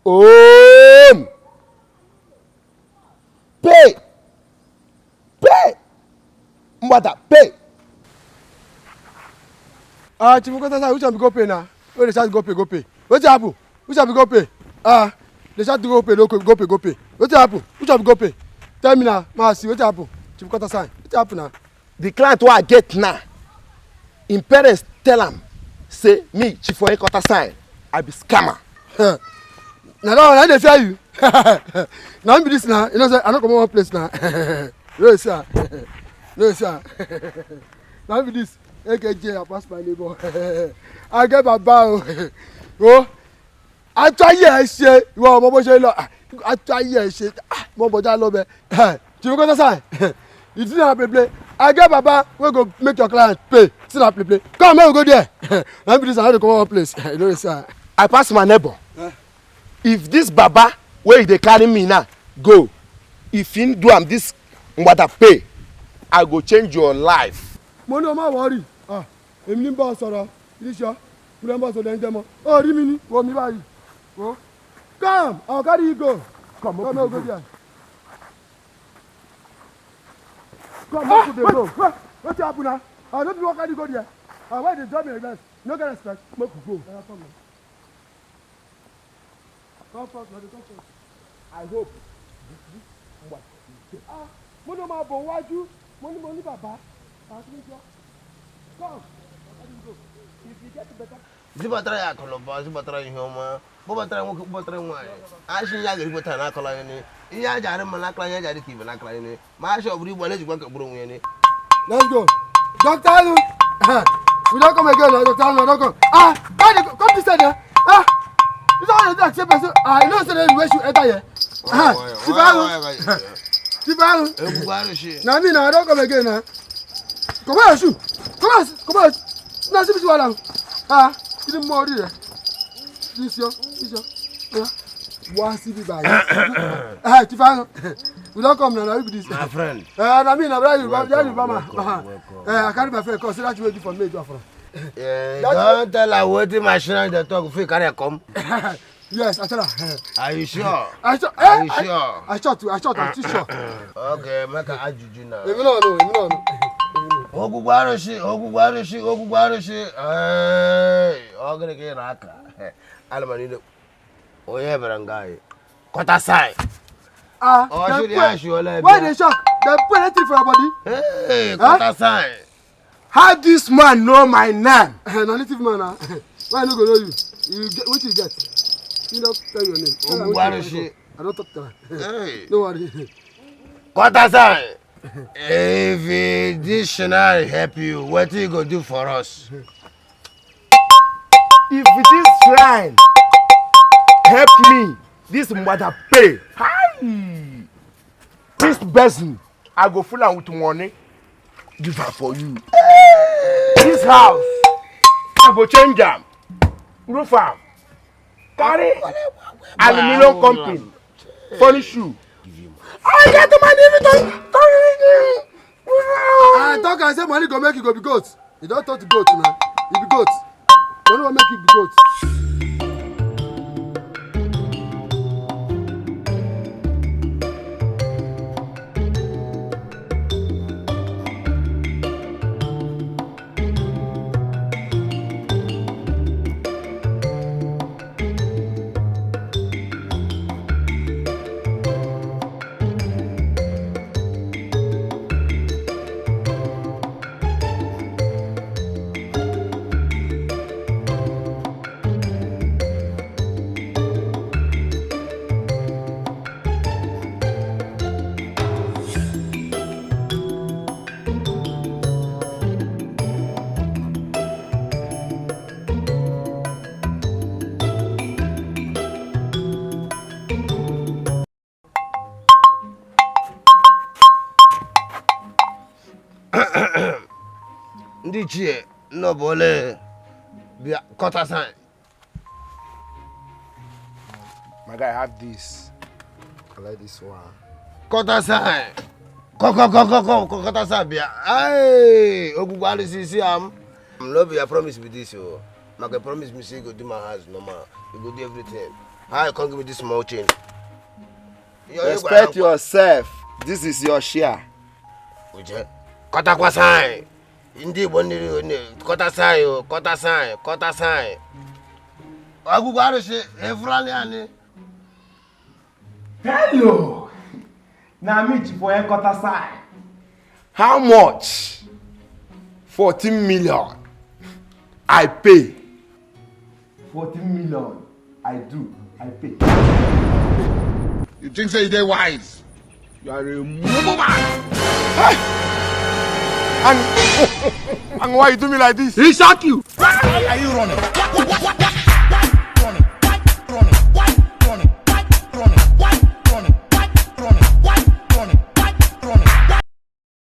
Own. Pay. Pay. Mother, pay. Chief Nkota, which one be go pay now? Where they start go pay, go pay. What's happen? Which one be go pay? They start to go pay, go pay. What's happen? Which one be go pay? Tell me now, Marcy, what's happen? Chief Nkota sign. What's happen now? The client who I get now, in parents tell him, say me, Chief Nkota sign, I be scammer. Now that they fear you. Now be this now. You know, say I don't come one place now. No sir. No sir. Now be this. AKJ, I pass my neighbor. I get my bow. Oh, I try here shit. You want more shit? I try here shit. More body love it. You go to sign. You didn't have to play. I get Baba. We go make your client pay. Still have to play. Come on, we go there. Now be this. I have to come one place. You know sir. I pass my neighbor. If this Baba where they carry me now go, if you do am this what I pay, I go change your life. Money no ma worry. Èmi ń bá sọ̀rọ̀. Ilisha. We boss o den demo. Oh, rí mi ni. Wo mi báyìí. Oh. Come, I'll carry you go. Come on, go there. Come on, go. What happen now? I don't want to go there. Why they drop me like that? No get respect. Make you go. Come first. I hope. Mo no ma bo wájú. Mo ní bàbá. Come. If you get better. Zibatra ya koloba, zibatra ihoma. Bobatra mo kubatra mo. Ashi ya gari bota na kola yene. Iya jare manakla ya jare ki manakla yene. Ma sha obri bo leji gbanka buru yene. Let's go. Doctor Alu. We don't come again, Doctor Alu, don't come. Come this side here. You don't want to accept. I know say the way you enter here. Chief Alu. Na me na don't come again na. Come on, shoot. Come on. Na see me wala. You dey more here. This yo. Yeah. One CB by. Chief Alu. We don't come now, we be this. My friend. I mean, I carry my friend, because that's waiting for me to from. Don't tell her what the machine they talk, if you carry come. Yes, I tell her. Are you sure? Are you sure? I shot, I'm too sure. Okay, make an adjudication now. Even no. Ogugwaroshi. Hey, ogre ke raka. Almanino. Oye berangai. Kota sai. Why they shock? They put anything for your body? Hey, Kota sign. How this man know my name? No native man. Why no go know you? You get what you get. You don't tell your name. I don't talk to her. Hey. Don't worry. Kota sign. If the dictionary help you, what you go do for us? If this shrine help me, this mother pay. Hi. This person, I go full am with money. Give her for you. This house, I go change am. Roof am. Carry aluminium company. Furnish you. I get the money. I talk and say money go make you go be goat. You don't talk to goat now. You be goat. Money will make you be goat. Ndi chie no bole be Kota sign. My guy, have this. I like this one. Kota sign. Kota sign be. Hey, ogugwalu sisi am. No be your promise with this o. Maka promise me say you go do my house normal. You go do everything. How you can't give me this small change? Respect yourself. This is your share. Uje. Kota kwa sign. Ndi boniri kota sign, kota sign, kota sign. Agu gwa se efrani ani. Hello. Na me for a quarter side. How much? 14 million. I pay. 14 million. I do. I pay. You think say they wise? You are a mumu man. Hey! And why you do me like this? He shot you. Why are you running? What?